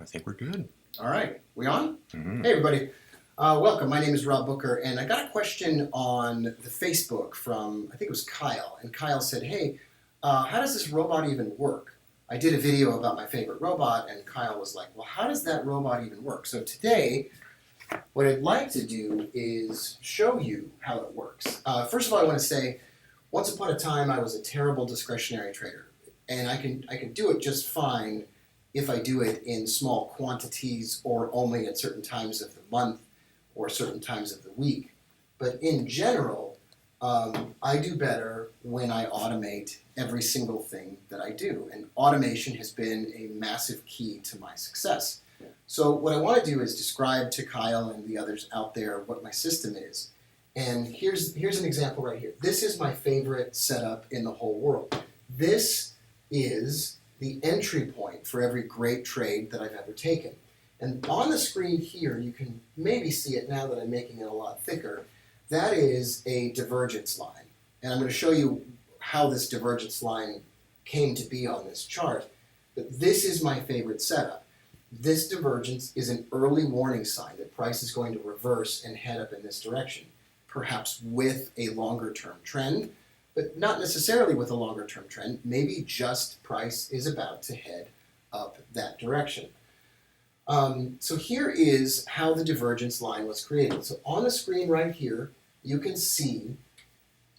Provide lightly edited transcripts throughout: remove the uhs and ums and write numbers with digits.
I think we're good. All right, we on? Mm-hmm. Hey everybody, welcome. My name is Rob Booker, and I got a question on the Facebook from, I think it was Kyle, and Kyle said, hey, how does this robot even work? I did a video about my favorite robot, and Kyle was like, well, how does that robot even work? So today, what I'd like to do is show you how it works. First of all, I want to say, once upon a time, I was a terrible discretionary trader, and I can do it just fine if I do it in small quantities or only at certain times of the month or certain times of the week. But in general, I do better when I automate every single thing that I do. And automation has been a massive key to my success. So what I want to do is describe to Kyle and the others out there what my system is. And here's an example right here. This is my favorite setup in the whole world. This is the entry point for every great trade that I've ever taken. And on the screen here, you can maybe see it now that I'm making it a lot thicker. That is a divergence line. And I'm going to show you how this divergence line came to be on this chart. But this is my favorite setup. This divergence is an early warning sign that price is going to reverse and head up in this direction, perhaps with a longer term trend, but not necessarily with a longer term trend. Maybe just price is about to head up that direction. So here is how the divergence line was created. So on the screen right here, you can see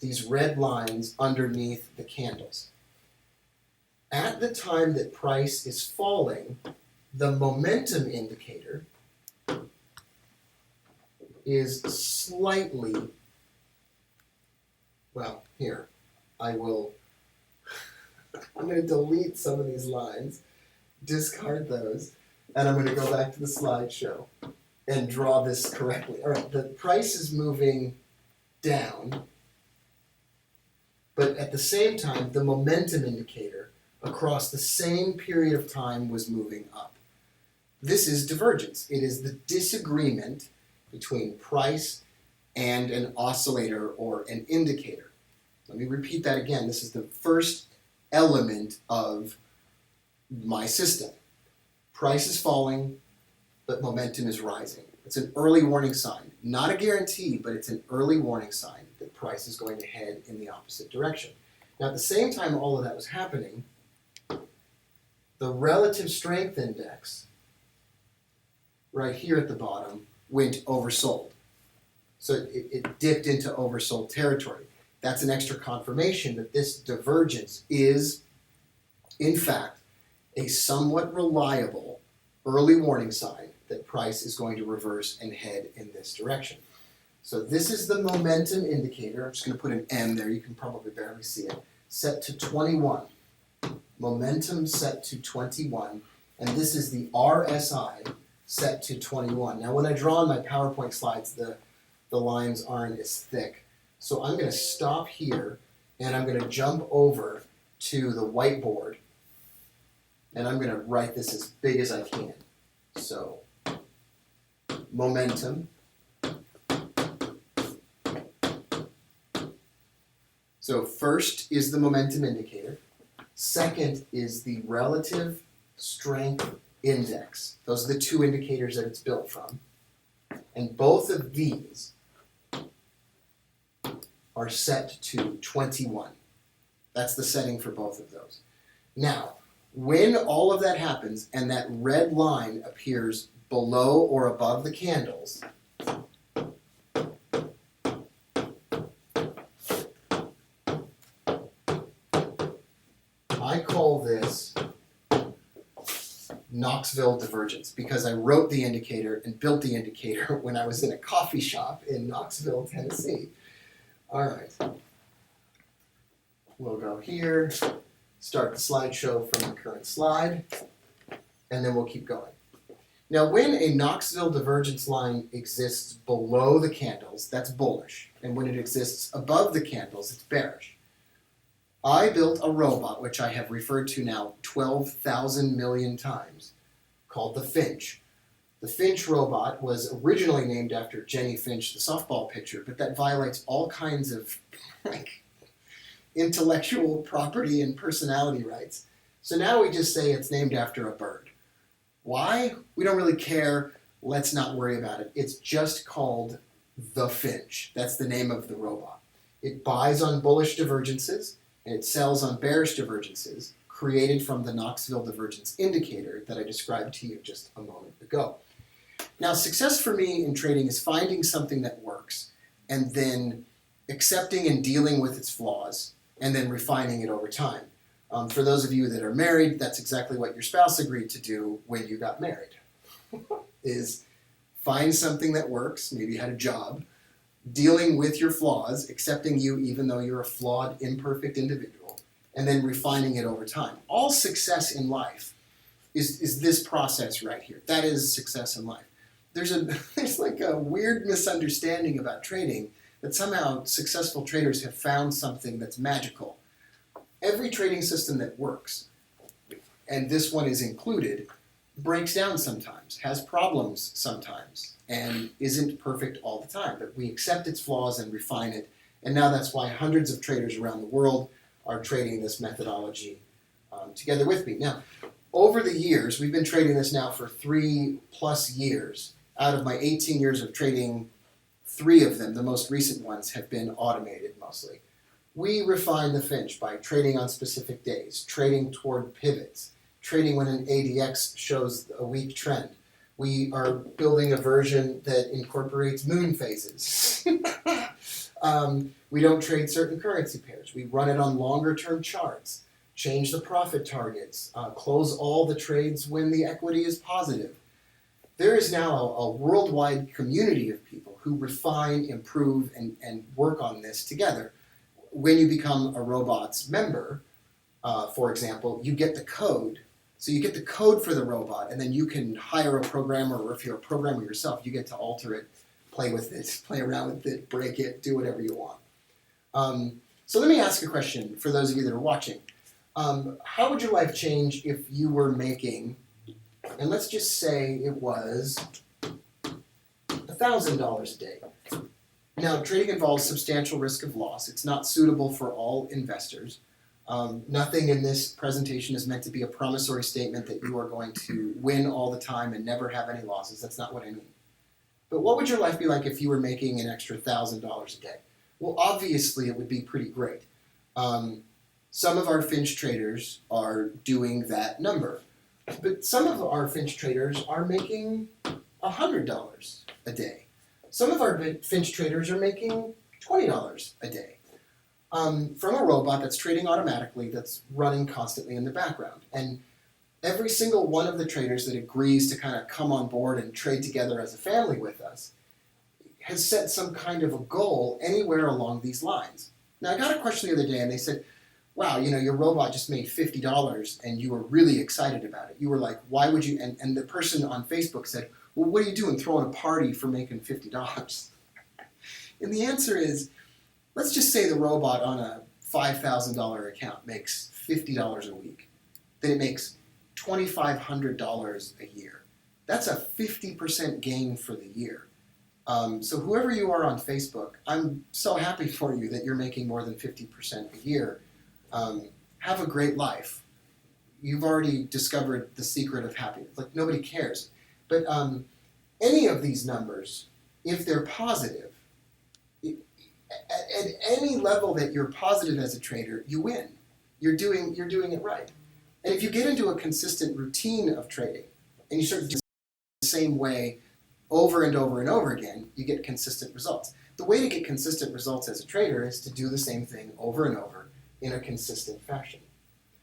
these red lines underneath the candles. At the time that price is falling, the momentum indicator is slightly, well, here, I'm going to delete some of these lines, discard those, and I'm going to go back to the slideshow and draw this correctly. All right, the price is moving down, but at the same time, the momentum indicator across the same period of time was moving up. This is divergence. It is the disagreement between price and an oscillator or an indicator. Let me repeat that again. This is the first element of my system. Price is falling, but momentum is rising. It's an early warning sign. Not a guarantee, but it's an early warning sign that price is going to head in the opposite direction. Now, at the same time all of that was happening, the relative strength index right here at the bottom went oversold. So it dipped into oversold territory. That's an extra confirmation that this divergence is, in fact, a somewhat reliable early warning sign that price is going to reverse and head in this direction. So this is the momentum indicator. I'm just going to put an M there. You can probably barely see it. Set to 21. Momentum set to 21. And this is the RSI set to 21. Now when I draw on my PowerPoint slides, the lines aren't as thick. So I'm going to stop here and I'm going to jump over to the whiteboard and I'm going to write this as big as I can. So momentum. So first is the momentum indicator. Second is the relative strength index. Those are the two indicators that it's built from. And both of these are set to 21. That's the setting for both of those. Now, when all of that happens and that red line appears below or above the candles, I call this Knoxville divergence because I wrote the indicator and built the indicator when I was in a coffee shop in Knoxville, Tennessee. All right. We'll go here, start the slideshow from the current slide, and then we'll keep going. Now, when a Knoxville divergence line exists below the candles, that's bullish. And when it exists above the candles, it's bearish. I built a robot, which I have referred to now 12,000 million times, called the Finch. The Finch robot was originally named after Jenny Finch, the softball pitcher, but that violates all kinds of intellectual property and personality rights. So now we just say it's named after a bird. Why? We don't really care. Let's not worry about it. It's just called the Finch. That's the name of the robot. It buys on bullish divergences and it sells on bearish divergences created from the Knoxville divergence indicator that I described to you just a moment ago. Now, success for me in trading is finding something that works and then accepting and dealing with its flaws and then refining it over time. For those of you that are married, that's exactly what your spouse agreed to do when you got married, is find something that works, maybe you had a job, dealing with your flaws, accepting you even though you're a flawed, imperfect individual, and then refining it over time. All success in life is this process right here. That is success in life. There's like a weird misunderstanding about trading that somehow successful traders have found something that's magical. Every trading system that works, and this one is included, breaks down sometimes, has problems sometimes, and isn't perfect all the time. But we accept its flaws and refine it, and now that's why hundreds of traders around the world are trading this methodology together with me. Now, over the years, we've been trading this now for 3+ years. Out of my 18 years of trading, 3 of them, the most recent ones, have been automated mostly. We refine the Finch by trading on specific days, trading toward pivots, trading when an ADX shows a weak trend. We are building a version that incorporates moon phases. We don't trade certain currency pairs. We run it on longer term charts, change the profit targets, close all the trades when the equity is positive. There is now a worldwide community of people who refine, improve, and work on this together. When you become a Robots member, for example, you get the code. So you get the code for the robot, and then you can hire a programmer, or if you're a programmer yourself, you get to alter it, play with it, play around with it, break it, do whatever you want. So let me ask a question for those of you that are watching. How would your life change if you were making, and let's just say it was $1,000 a day. Now, trading involves substantial risk of loss. It's not suitable for all investors. Nothing in this presentation is meant to be a promissory statement that you are going to win all the time and never have any losses. That's not what I mean. But what would your life be like if you were making an extra $1,000 a day? Well, obviously, it would be pretty great. Some of our Finch traders are doing that number. But some of our Finch traders are making $100 a day. Some of our Finch traders are making $20 a day from a robot that's trading automatically, that's running constantly in the background. And every single one of the traders that agrees to kind of come on board and trade together as a family with us has set some kind of a goal anywhere along these lines. Now, I got a question the other day, and they said, wow, your robot just made $50 and you were really excited about it. You were like, why would you? And the person on Facebook said, well, what are you doing, throwing a party for making $50? And the answer is, let's just say the robot on a $5,000 account makes $50 a week. Then it makes $2,500 a year. That's a 50% gain for the year. So whoever you are on Facebook, I'm so happy for you that you're making more than 50% a year. Have a great life. You've already discovered the secret of happiness. Like, nobody cares. But any of these numbers, if they're positive, at any level that you're positive as a trader, you win. You're doing it right. And if you get into a consistent routine of trading, and you start doing it the same way over and over and over again, you get consistent results. The way to get consistent results as a trader is to do the same thing over and over in a consistent fashion.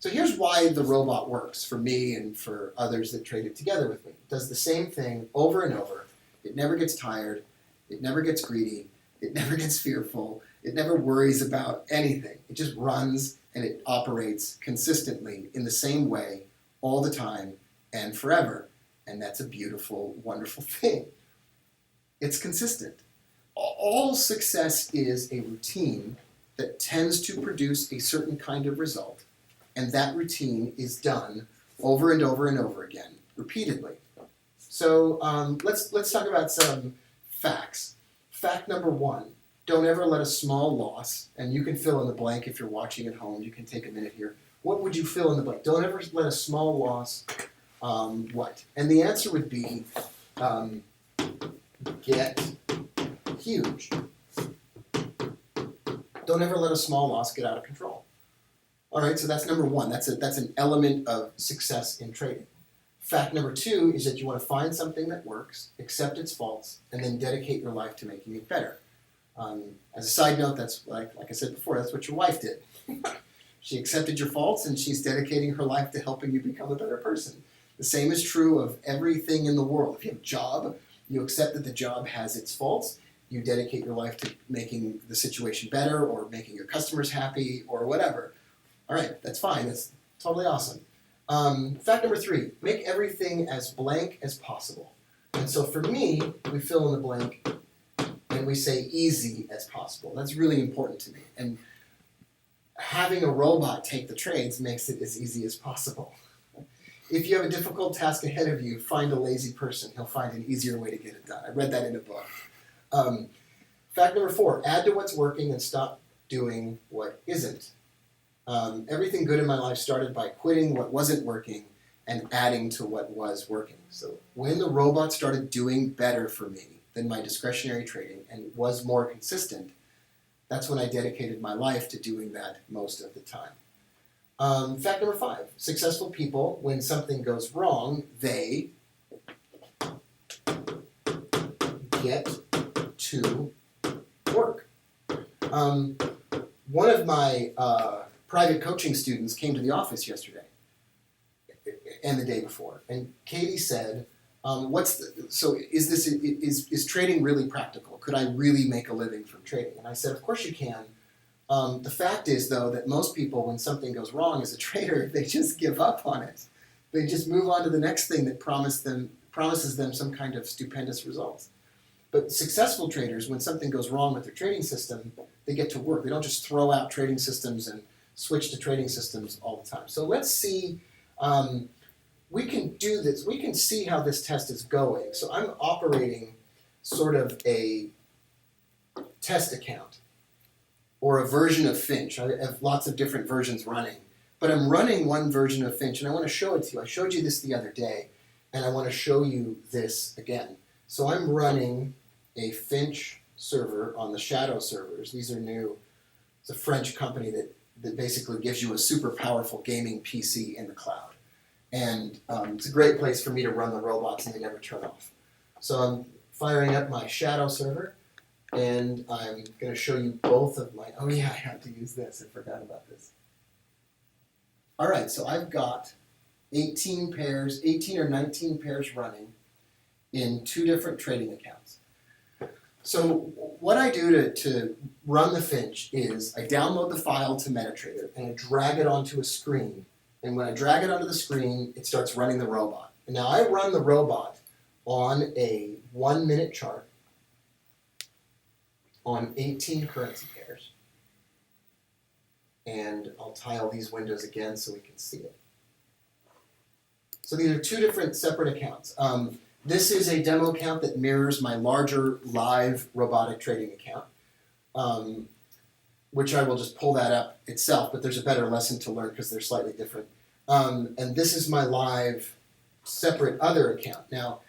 So here's why the robot works for me and for others that trade it together with me. It does the same thing over and over. It never gets tired. It never gets greedy. It never gets fearful. It never worries about anything. It just runs and it operates consistently in the same way all the time and forever. And that's a beautiful, wonderful thing. It's consistent. All success is a routine that tends to produce a certain kind of result, and that routine is done over and over and over again, repeatedly. So let's talk about some facts. Fact number 1, don't ever let a small loss, and you can fill in the blank if you're watching at home, you can take a minute here. What would you fill in the blank? Don't ever let a small loss what? And the answer would be get huge. Don't ever let a small loss get out of control. All right, so that's number one. That's an element of success in trading. Fact number two is that you want to find something that works, accept its faults, and then dedicate your life to making it better. As a side note, that's like I said before, that's what your wife did. She accepted your faults, and she's dedicating her life to helping you become a better person. The same is true of everything in the world. If you have a job, you accept that the job has its faults. You dedicate your life to making the situation better or making your customers happy or whatever. All right, that's fine. That's totally awesome. Fact number three, make everything as blank as possible. And so for me, we fill in the blank and we say easy as possible. That's really important to me. And having a robot take the trades makes it as easy as possible. If you have a difficult task ahead of you, find a lazy person. He'll find an easier way to get it done. I read that in a book. Fact number four, add to what's working and stop doing what isn't. Everything good in my life started by quitting what wasn't working and adding to what was working. So when the robot started doing better for me than my discretionary trading and was more consistent, that's when I dedicated my life to doing that most of the time. Fact number five, successful people, when something goes wrong, they get to work. One of my private coaching students came to the office yesterday and the day before, and Katie said, is trading really practical? Could I really make a living from trading? And I said, of course you can. The fact is, though, that most people, when something goes wrong as a trader, they just give up on it. They just move on to the next thing that promises them some kind of stupendous results. But successful traders, when something goes wrong with their trading system, they get to work. They don't just throw out trading systems and switch to trading systems all the time. So let's see, we can do this. We can see how this test is going. So I'm operating sort of a test account or a version of Finch. I have lots of different versions running, but I'm running one version of Finch, and I want to show it to you. I showed you this the other day, and I want to show you this again. So I'm running a Finch server on the Shadow servers. These are new. It's a French company that basically gives you a super powerful gaming PC in the cloud. And it's a great place for me to run the robots, and they never turn off. So I'm firing up my Shadow server, and I'm going to show you both of my, oh yeah, I have to use this. I forgot about this. All right, so I've got 18 or 19 pairs running in two different trading accounts. So what I do to run the Finch is I download the file to MetaTrader and I drag it onto a screen. And when I drag it onto the screen, it starts running the robot. And now I run the robot on a 1-minute chart on 18 currency pairs. And I'll tile these windows again so we can see it. So these are two different separate accounts. This is a demo account that mirrors my larger live robotic trading account, which I will just pull that up itself, but there's a better lesson to learn because they're slightly different. And this is my live separate other account. Now,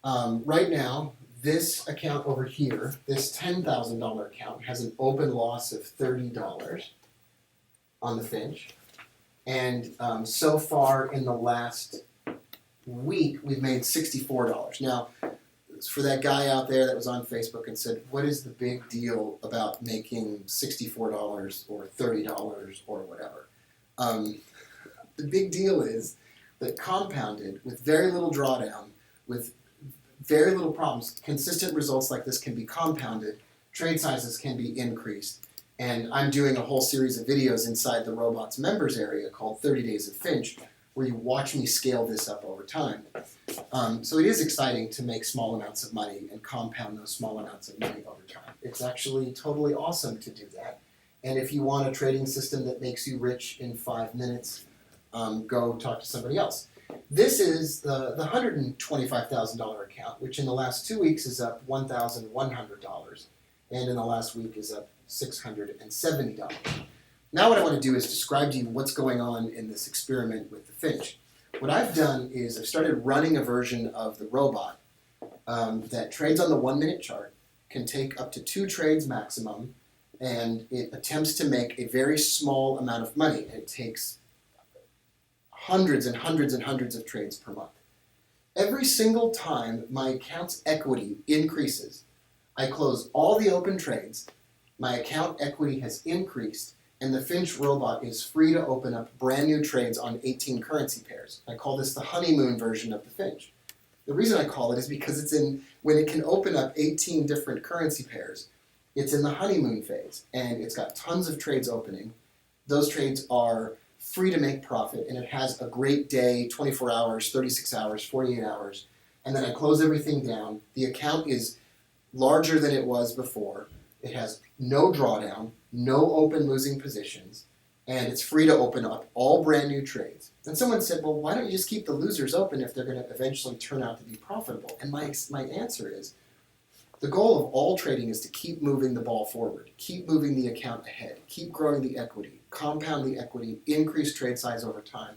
right now, this account over here, this $10,000 account, has an open loss of $30 on the Finch. And so far in the last week, we've made $64. Now, for that guy out there that was on Facebook and said, what is the big deal about making $64 or $30 or whatever? The big deal is that compounded with very little drawdown, with very little problems, consistent results like this can be compounded, trade sizes can be increased, and I'm doing a whole series of videos inside the Robots members area called 30 Days of Finch, where you watch me scale this up over time. So it is exciting to make small amounts of money and compound those small amounts of money over time. It's actually totally awesome to do that. And if you want a trading system that makes you rich in 5 minutes, go talk to somebody else. This is the $125,000 account, which in the last 2 weeks is up $1,100, and in the last week is up $670. Now what I want to do is describe to you what's going on in this experiment with the Finch. what I've done is I've started running a version of the robot that trades on the 1 minute chart, can take up to 2 trades maximum, and it attempts to make a very small amount of money. It takes hundreds and hundreds and hundreds of trades per month. Every single time my account's equity increases, I close all the open trades, my account equity has increased, and the Finch robot is free to open up brand new trades on 18 currency pairs. I call this the honeymoon version of the Finch. The reason I call it is because when it can open up 18 different currency pairs, it's in the honeymoon phase, and it's got tons of trades opening. Those trades are free to make profit, and it has a great day, 24 hours, 36 hours, 48 hours, and then I close everything down. The account is larger than it was before. It has no drawdown, no open losing positions, and it's free to open up all brand new trades. And someone said, well, why don't you just keep the losers open if they're going to eventually turn out to be profitable? And my answer is, the goal of all trading is to keep moving the ball forward, keep moving the account ahead, keep growing the equity, compound the equity, increase trade size over time.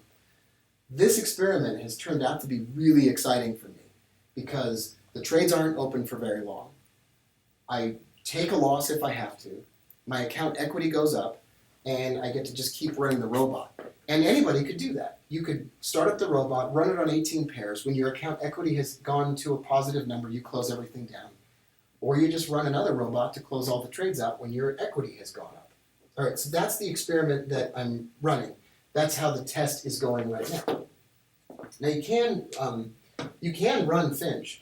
This experiment has turned out to be really exciting for me because the trades aren't open for very long. I take a loss if I have to, my account equity goes up, and I get to just keep running the robot. And anybody could do that. You could start up the robot, run it on 18 pairs. When your account equity has gone to a positive number, you close everything down. Or you just run another robot to close all the trades out when your equity has gone up. All right, so that's the experiment that I'm running. That's how the test is going right now. Now you can run Finch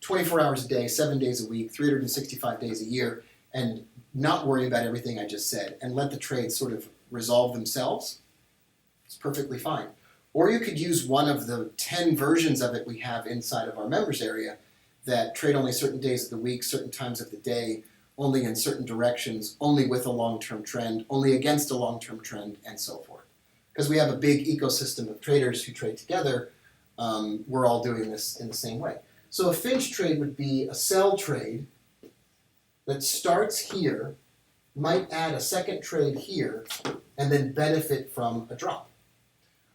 24 hours a day, 7 days a week, 365 days a year, and not worry about everything I just said, and let the trades sort of resolve themselves. It's perfectly fine. Or you could use one of the 10 versions of it we have inside of our members area that trade only certain days of the week, certain times of the day, only in certain directions, only with a long-term trend, only against a long-term trend, and so forth. Because we have a big ecosystem of traders who trade together, we're all doing this in the same way. So a Finch trade would be a sell trade that starts here, might add a second trade here, and then benefit from a drop.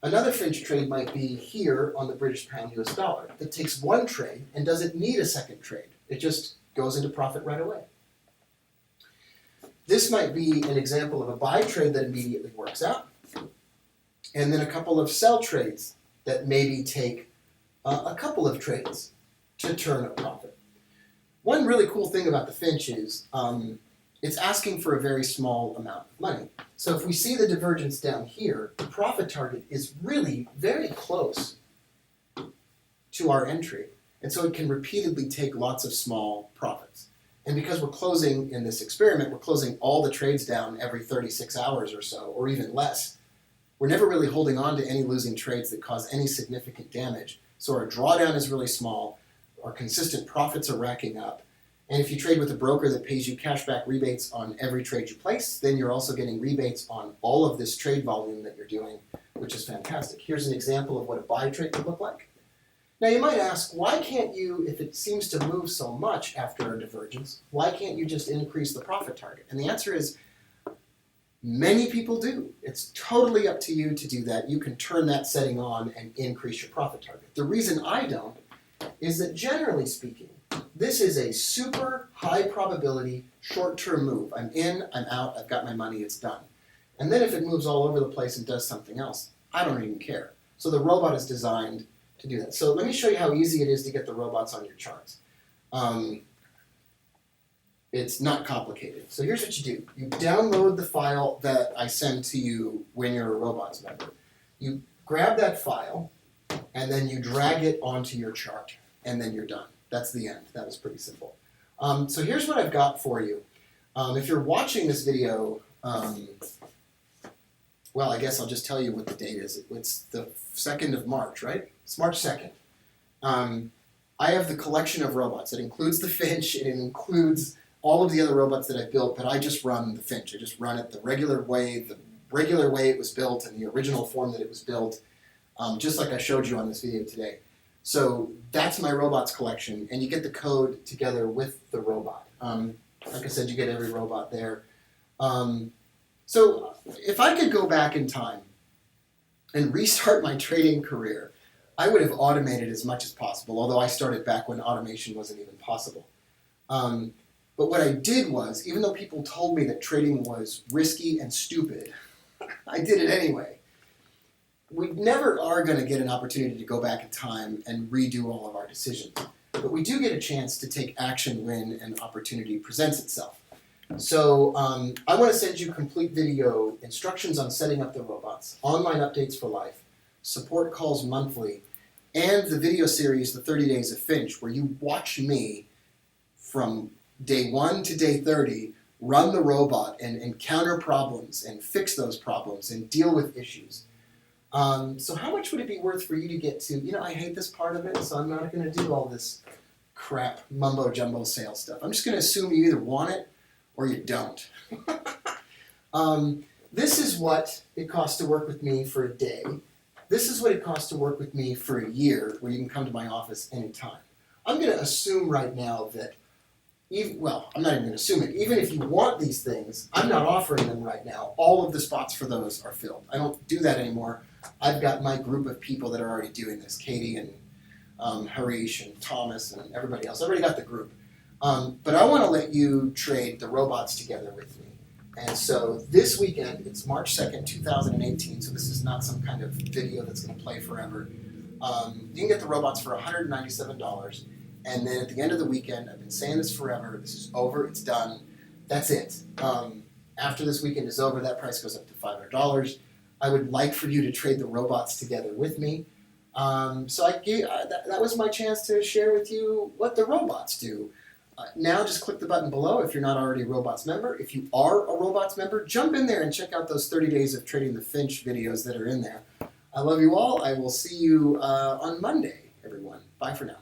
Another Finch trade might be here on the British pound US dollar that takes one trade and doesn't need a second trade. It just goes into profit right away. This might be an example of a buy trade that immediately works out, and then a couple of sell trades that maybe take a couple of trades to turn a profit. One really cool thing about the Finch is it's asking for a very small amount of money. So if we see the divergence down here, the profit target is really very close to our entry. And so it can repeatedly take lots of small profits. And because we're closing, in this experiment, we're closing all the trades down every 36 hours or so, or even less. We're never really holding on to any losing trades that cause any significant damage. So our drawdown is really small, our consistent profits are racking up. And if you trade with a broker that pays you cashback rebates on every trade you place, then you're also getting rebates on all of this trade volume that you're doing, which is fantastic. Here's an example of what a buy trade could look like. Now you might ask, why can't you, if it seems to move so much after a divergence, why can't you just increase the profit target? And the answer is, many people do. It's totally up to you to do that. You can turn that setting on and increase your profit target. The reason I don't is that generally speaking, this is a super high probability short-term move. I'm in, I'm out, I've got my money, it's done. And then if it moves all over the place and does something else, I don't even care. So the robot is designed to do that. So let me show you how easy it is to get the robots on your charts. It's not complicated. So here's what you do. You download the file that I send to you when you're a robots member. You grab that file, and then you drag it onto your chart, and then you're done. That's the end. That was pretty simple. So here's what I've got for you. If you're watching this video, well, I guess I'll just tell you what the date is. It's the 2nd of March, right? It's March 2nd. I have the collection of robots. It includes the Finch, and it includes all of the other robots that I've built, but I just run the Finch. I just run it the regular way it was built, in the original form that it was built, just like I showed you on this video today. So that's my robots collection, and you get the code together with the robot. Like I said, you get every robot there. So if I could go back in time and restart my trading career, I would have automated as much as possible, although I started back when automation wasn't even possible. But what I did was, even though people told me that trading was risky and stupid, I did it anyway. We never are going to get an opportunity to go back in time and redo all of our decisions. But we do get a chance to take action when an opportunity presents itself. So I want to send you complete video instructions on setting up the robots, online updates for life, support calls monthly, and the video series, The 30 Days of Finch, where you watch me from day 1 to day 30 run the robot and encounter problems and fix those problems and deal with issues. So how much would it be worth for you to get to, I hate this part of it, so I'm not going to do all this crap mumbo-jumbo sales stuff. I'm just going to assume you either want it or you don't. This is what it costs to work with me for a day. This is what it costs to work with me for a year, where you can come to my office anytime. I'm going to assume right now that, I'm not even going to assume it. Even if you want these things, I'm not offering them right now. All of the spots for those are filled. I don't do that anymore. I've got my group of people that are already doing this, Katie and Harish and Thomas and everybody else. I already got the group. But I want to let you trade the robots together with me. And so this weekend, it's March 2nd, 2018, so this is not some kind of video that's going to play forever. You can get the robots for $197. And then at the end of the weekend, I've been saying this forever, this is over, it's done, that's it. After this weekend is over, that price goes up to $500. I would like for you to trade the robots together with me. So that was my chance to share with you what the robots do. Now just click the button below if you're not already a Robots member. If you are a Robots member, jump in there and check out those 30 days of trading the Finch videos that are in there. I love you all. I will see you on Monday, everyone. Bye for now.